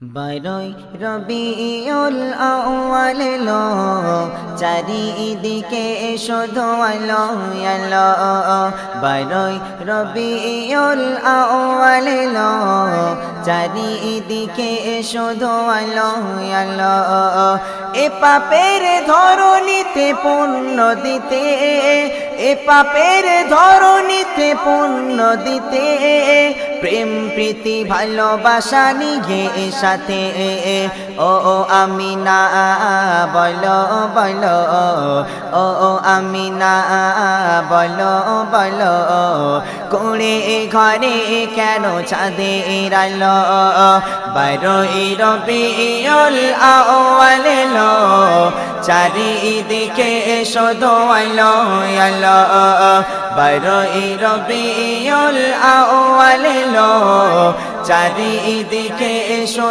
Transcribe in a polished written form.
বারোই রবিউল আউয়াল এলো, চারিদিকে শুধু আলো আলো। বারোই রবিউল আউয়াল এলো, চারিদিকে শুধু আলো আলো। এ পাপের ধরণীতে পুণ্য দিতে, এ পাপের ধরণীতে পুণ্য দিতে, প্রেম প্রীতি ভালোবাসা নিয়ে সাথে। ও আমিনা বলো বলো, ও আমিনা বলো বলো, কুড়ে ঘরে কেন চাঁদের আলো? বারোই রবিউল আউয়াল এলো, চারিদিকে শুধু আলো আলো। বারোই রবিউল আউয়াল এলো, চারিদিকে শুধু